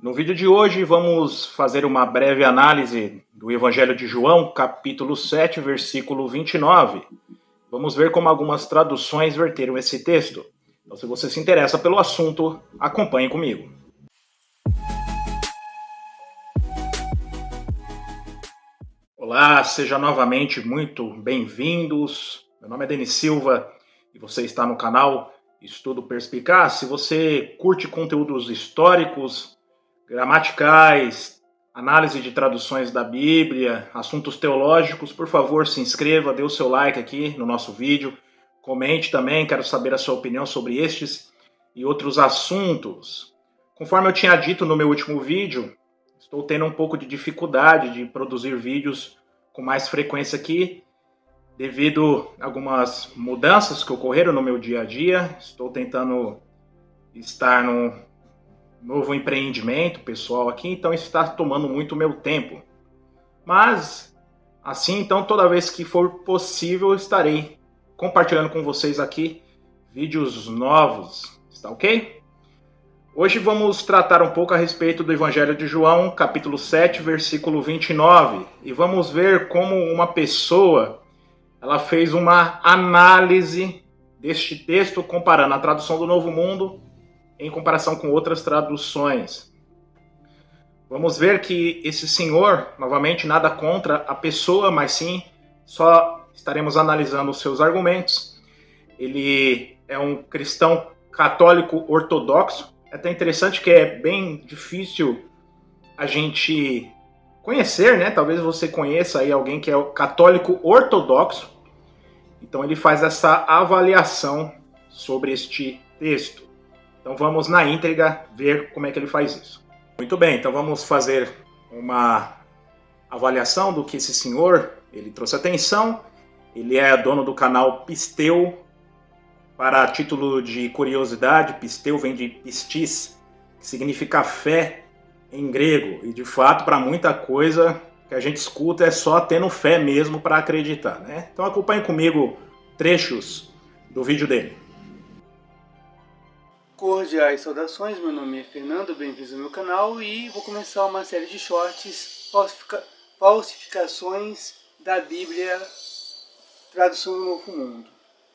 No vídeo de hoje vamos fazer uma breve análise do Evangelho de João, capítulo 7, versículo 29. Vamos ver como algumas traduções verteram esse texto. Então, se você se interessa pelo assunto, acompanhe comigo. Olá, seja novamente muito bem-vindos. Meu nome é Denis Silva e você está no canal Estudo Perspicaz. Se você curte conteúdos históricos, gramaticais, análise de traduções da Bíblia, assuntos teológicos, por favor, se inscreva, dê o seu like aqui no nosso vídeo, comente também, quero saber a sua opinião sobre estes e outros assuntos. Conforme eu tinha dito no meu último vídeo, estou tendo um pouco de dificuldade de produzir vídeos com mais frequência aqui, devido a algumas mudanças que ocorreram no meu dia a dia. Estou tentando estar num novo empreendimento pessoal aqui, então isso está tomando muito meu tempo. Mas, assim, então, toda vez que for possível, eu estarei compartilhando com vocês aqui vídeos novos, está ok? Hoje vamos tratar um pouco a respeito do Evangelho de João, capítulo 7, versículo 29, e vamos ver como uma pessoa ela fez uma análise deste texto comparando a tradução do Novo Mundo em comparação com outras traduções. Vamos ver que esse senhor, novamente, nada contra a pessoa, mas sim, só estaremos analisando os seus argumentos. Ele é um cristão católico ortodoxo. É até interessante que é bem difícil a gente conhecer, né? Talvez você conheça aí alguém que é católico ortodoxo. Então ele faz essa avaliação sobre este texto. Então vamos na íntegra ver como é que ele faz isso. Muito bem, então vamos fazer uma avaliação do que esse senhor ele trouxe atenção. Ele é dono do canal Pisteu. Para título de curiosidade, Pisteu vem de pistis, que significa fé em grego. E de fato, para muita coisa que a gente escuta é só tendo fé mesmo para acreditar, né? Então acompanhe comigo trechos do vídeo dele. Cordiais saudações, meu nome é Fernando, bem-vindos ao meu canal e vou começar uma série de shorts, falsificações da Bíblia, tradução do Novo Mundo.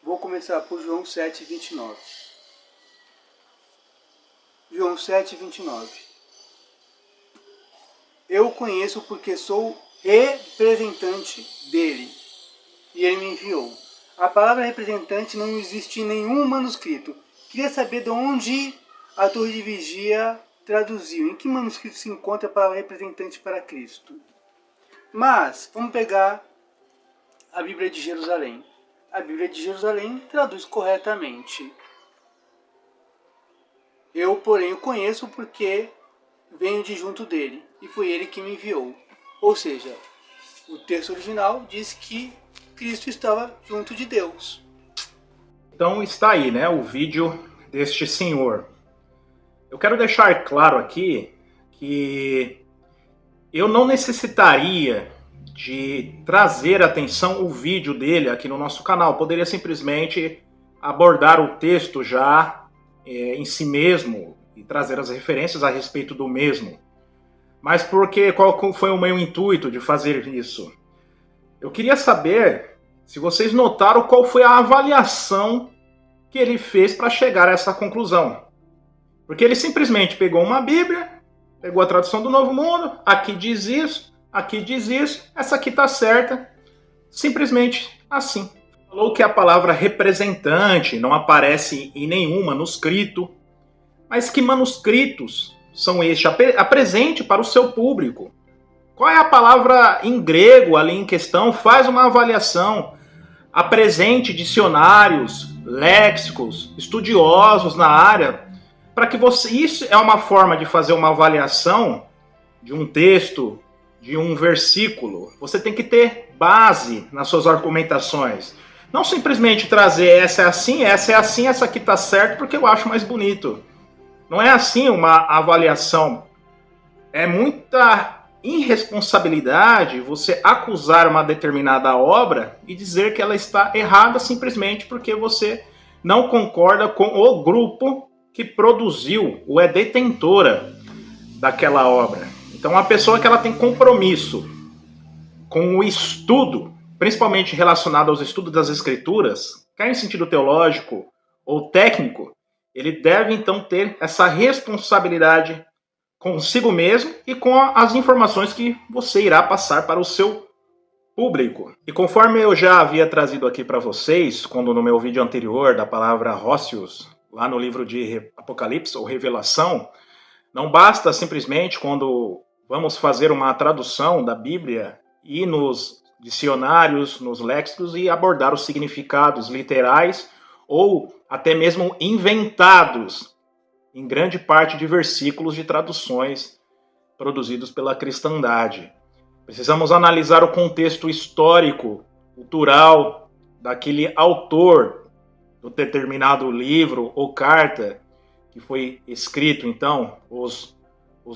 Vou começar por João 7, 29. João 7, 29. Eu o conheço porque sou representante dele e ele me enviou. A palavra representante não existe em nenhum manuscrito. Queria saber de onde a Torre de Vigia traduziu. Em que manuscrito se encontra a palavra representante para Cristo? Mas, vamos pegar a Bíblia de Jerusalém. A Bíblia de Jerusalém traduz corretamente. Eu, porém, o conheço porque venho de junto dele, e foi ele que me enviou. Ou seja, o texto original diz que Cristo estava junto de Deus. Então está aí, né, o vídeo deste senhor. Eu quero deixar claro aqui que eu não necessitaria de trazer atenção o vídeo dele aqui no nosso canal. Poderia simplesmente abordar o texto já em si mesmo e trazer as referências a respeito do mesmo. Mas qual foi o meu intuito de fazer isso? Eu queria saber se vocês notaram qual foi a avaliação que ele fez para chegar a essa conclusão. Porque ele simplesmente pegou uma Bíblia, pegou a tradução do Novo Mundo, aqui diz isso, essa aqui está certa, simplesmente assim. Falou que a palavra representante não aparece em nenhum manuscrito, mas que manuscritos são estes? Apresente para o seu público. Qual é a palavra em grego ali em questão? Faz uma avaliação. Apresente dicionários, léxicos, estudiosos na área, para que você... Isso é uma forma de fazer uma avaliação de um texto, de um versículo. Você tem que ter base nas suas argumentações. Não simplesmente trazer essa é assim, essa aqui está certo porque eu acho mais bonito. Não é assim uma avaliação. É muita irresponsabilidade você acusar uma determinada obra e dizer que ela está errada simplesmente porque você não concorda com o grupo que produziu ou é detentora daquela obra. Então, uma pessoa que ela tem compromisso com o estudo, principalmente relacionado aos estudos das Escrituras, quer em sentido teológico ou técnico, ele deve então ter essa responsabilidade consigo mesmo e com as informações que você irá passar para o seu público. E conforme eu já havia trazido aqui para vocês, quando no meu vídeo anterior da palavra Hósseos, lá no livro de Apocalipse ou Revelação, não basta simplesmente quando vamos fazer uma tradução da Bíblia ir nos dicionários, nos léxicos e abordar os significados literais ou até mesmo inventados em grande parte de versículos de traduções produzidos pela cristandade. Precisamos analisar o contexto histórico, cultural daquele autor do determinado livro ou carta que foi escrito. Então, os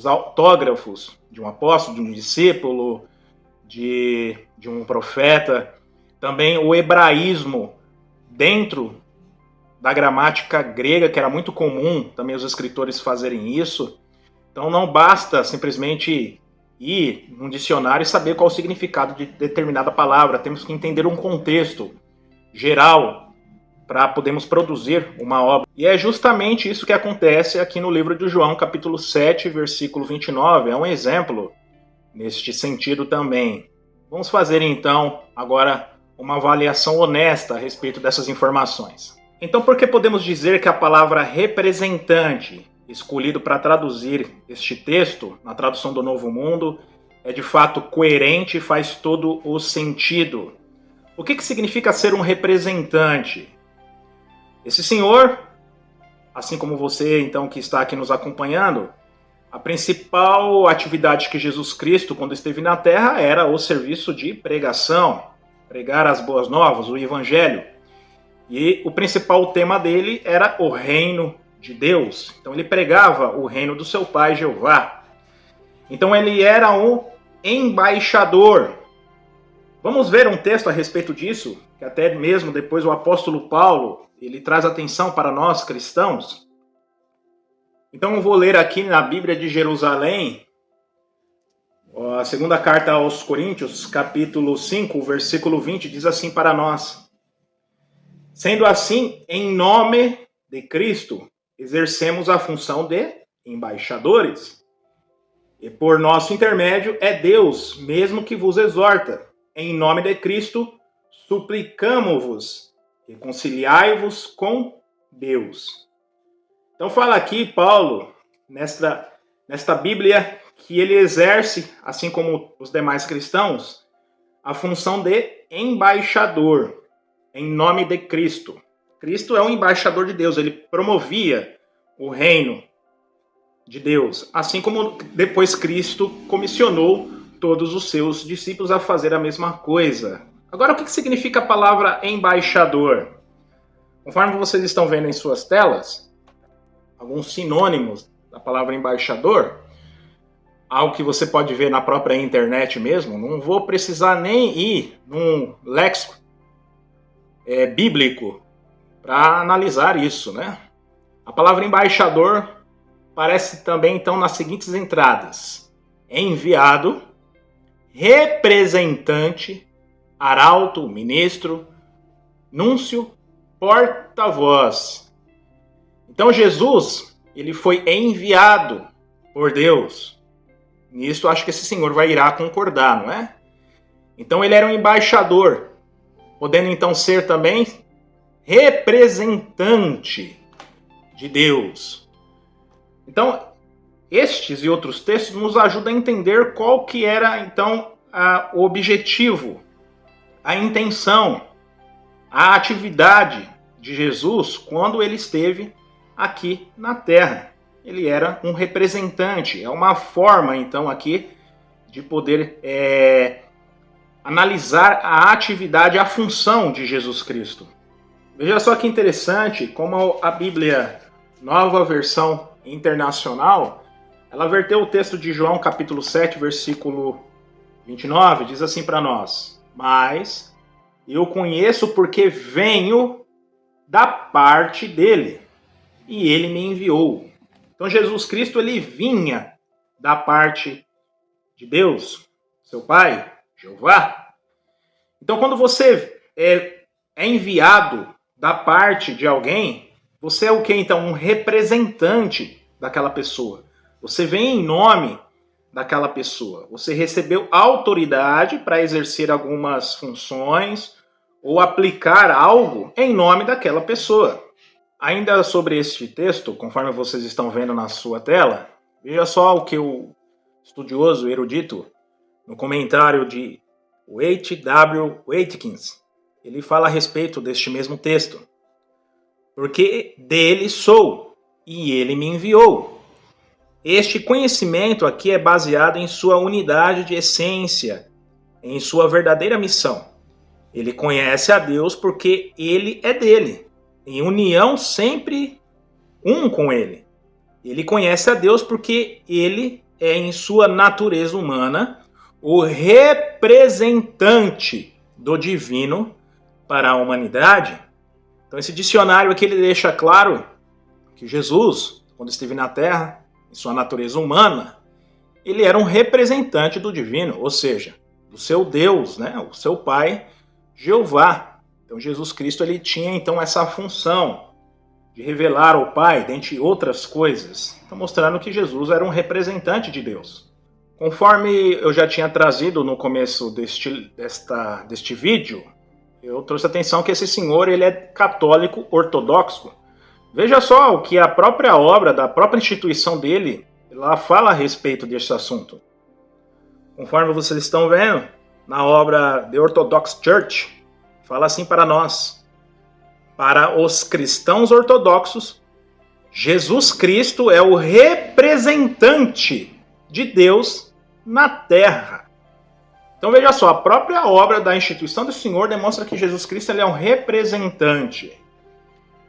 autógrafos de um apóstolo, de um discípulo, de um profeta, também o hebraísmo dentro da gramática grega, que era muito comum também os escritores fazerem isso. Então não basta simplesmente ir num dicionário e saber qual o significado de determinada palavra. Temos que entender um contexto geral para podermos produzir uma obra. E é justamente isso que acontece aqui no livro de João, capítulo 7, versículo 29. É um exemplo neste sentido também. Vamos fazer então agora uma avaliação honesta a respeito dessas informações. Então, por que podemos dizer que a palavra representante, escolhido para traduzir este texto, na tradução do Novo Mundo, é de fato coerente e faz todo o sentido? O que significa ser um representante? Esse senhor, assim como você então que está aqui nos acompanhando, a principal atividade que Jesus Cristo, quando esteve na Terra, era o serviço de pregação, pregar as boas novas, o Evangelho. E o principal tema dele era o reino de Deus. Então ele pregava o reino do seu pai Jeová. Então ele era um embaixador. Vamos ver um texto a respeito disso, que até mesmo depois o apóstolo Paulo, ele traz atenção para nós cristãos. Então eu vou ler aqui na Bíblia de Jerusalém, a segunda carta aos Coríntios, capítulo 5, versículo 20, diz assim para nós: sendo assim, em nome de Cristo, exercemos a função de embaixadores. E por nosso intermédio é Deus mesmo que vos exorta. Em nome de Cristo, suplicamo-vos, reconciliai-vos com Deus. Então fala aqui Paulo, nesta Bíblia, que ele exerce, assim como os demais cristãos, a função de embaixador. Em nome de Cristo. Cristo é um embaixador de Deus, ele promovia o reino de Deus, assim como depois Cristo comissionou todos os seus discípulos a fazer a mesma coisa. Agora, o que significa a palavra embaixador? Conforme vocês estão vendo em suas telas, alguns sinônimos da palavra embaixador, algo que você pode ver na própria internet mesmo, não vou precisar nem ir num léxico bíblico para analisar isso, né? A palavra embaixador aparece também então nas seguintes entradas: enviado, representante, arauto, ministro, núncio, porta-voz. Então Jesus, ele foi enviado por Deus. Nisso acho que esse senhor irá concordar, não é? Então ele era um embaixador, podendo então ser também representante de Deus. Então, estes e outros textos nos ajudam a entender qual que era então o objetivo, a intenção, a atividade de Jesus quando ele esteve aqui na Terra. Ele era um representante, é uma forma então aqui de poder analisar a atividade, a função de Jesus Cristo. Veja só que interessante como a Bíblia, Nova Versão Internacional, ela verteu o texto de João capítulo 7, versículo 29, diz assim para nós: mas eu conheço porque venho da parte dele, e ele me enviou. Então Jesus Cristo, ele vinha da parte de Deus, seu Pai, Jeová. Então, quando você é enviado da parte de alguém, você é o quê? Então, um representante daquela pessoa. Você vem em nome daquela pessoa. Você recebeu autoridade para exercer algumas funções ou aplicar algo em nome daquela pessoa. Ainda sobre este texto, conforme vocês estão vendo na sua tela, veja só o que o estudioso erudito, no comentário de H.W. Watkins, ele fala a respeito deste mesmo texto. Porque dele sou, e ele me enviou. Este conhecimento aqui é baseado em sua unidade de essência, em sua verdadeira missão. Ele conhece a Deus porque ele é dele, em união sempre um com ele. Ele conhece a Deus porque ele é, em sua natureza humana, o representante do divino para a humanidade. Então esse dicionário aqui ele deixa claro que Jesus, quando esteve na Terra, em sua natureza humana, ele era um representante do divino, ou seja, do seu Deus, né? O seu Pai, Jeová. Então Jesus Cristo ele tinha então essa função de revelar ao Pai, dentre outras coisas. Então mostrando que Jesus era um representante de Deus. Conforme eu já tinha trazido no começo deste vídeo, eu trouxe atenção que esse senhor ele é católico ortodoxo. Veja só o que a própria obra da própria instituição dele ela fala a respeito desse assunto. Conforme vocês estão vendo, na obra The Orthodox Church, fala assim para nós: para os cristãos ortodoxos, Jesus Cristo é o representante de Deus na Terra. Então veja só, a própria obra da instituição do Senhor demonstra que Jesus Cristo ele é um representante.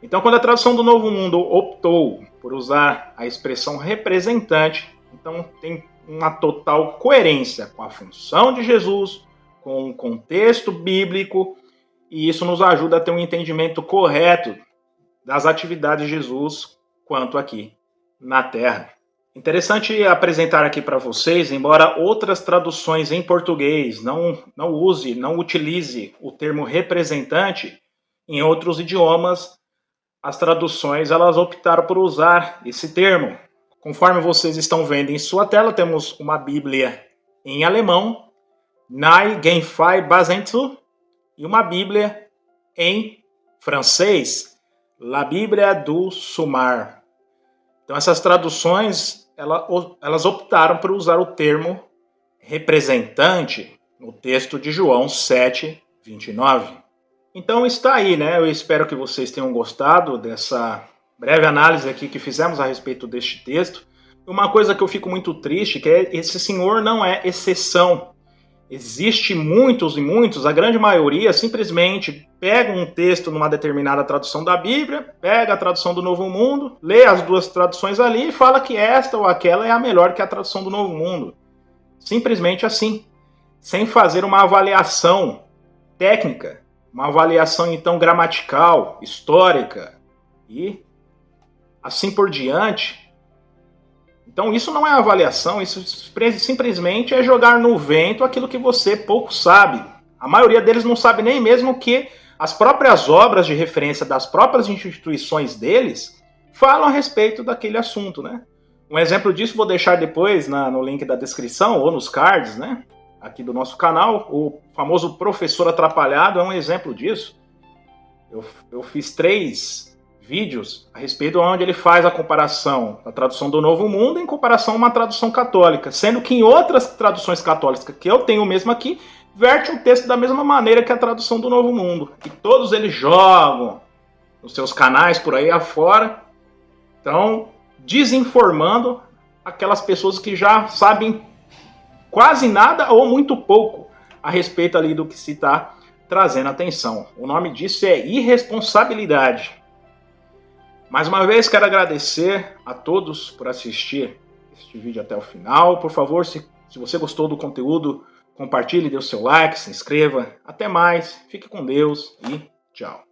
Então quando a tradução do Novo Mundo optou por usar a expressão representante, então tem uma total coerência com a função de Jesus, com o contexto bíblico, e isso nos ajuda a ter um entendimento correto das atividades de Jesus quanto aqui na Terra. Interessante apresentar aqui para vocês, embora outras traduções em português não utilize o termo representante, em outros idiomas as traduções elas optaram por usar esse termo. Conforme vocês estão vendo em sua tela, temos uma Bíblia em alemão, Neue Genfer Übersetzung, e uma Bíblia em francês, La Bíblia du Sumar. Então essas traduções elas optaram por usar o termo representante no texto de João 7:29. Então está aí, né? Eu espero que vocês tenham gostado dessa breve análise aqui que fizemos a respeito deste texto. Uma coisa que eu fico muito triste, que é esse senhor não é exceção. Existe muitos e muitos, a grande maioria, simplesmente pega um texto numa determinada tradução da Bíblia, pega a tradução do Novo Mundo, lê as duas traduções ali e fala que esta ou aquela é a melhor que a tradução do Novo Mundo. Simplesmente assim, sem fazer uma avaliação técnica, uma avaliação então gramatical, histórica e assim por diante. Então isso não é avaliação, isso simplesmente é jogar no vento aquilo que você pouco sabe. A maioria deles não sabe nem mesmo que as próprias obras de referência das próprias instituições deles falam a respeito daquele assunto, né? Um exemplo disso vou deixar depois no link da descrição ou nos cards, né? Aqui do nosso canal, o famoso Professor Atrapalhado é um exemplo disso. Eu fiz 3 vídeos a respeito onde ele faz a comparação da tradução do Novo Mundo em comparação a uma tradução católica, sendo que em outras traduções católicas que eu tenho mesmo aqui, verte o texto da mesma maneira que a tradução do Novo Mundo. E todos eles jogam nos seus canais por aí afora, então desinformando aquelas pessoas que já sabem quase nada ou muito pouco a respeito ali do que se está trazendo atenção. O nome disso é irresponsabilidade. Mais uma vez quero agradecer a todos por assistir este vídeo até o final. Por favor, se você gostou do conteúdo, compartilhe, dê o seu like, se inscreva. Até mais, fique com Deus e tchau.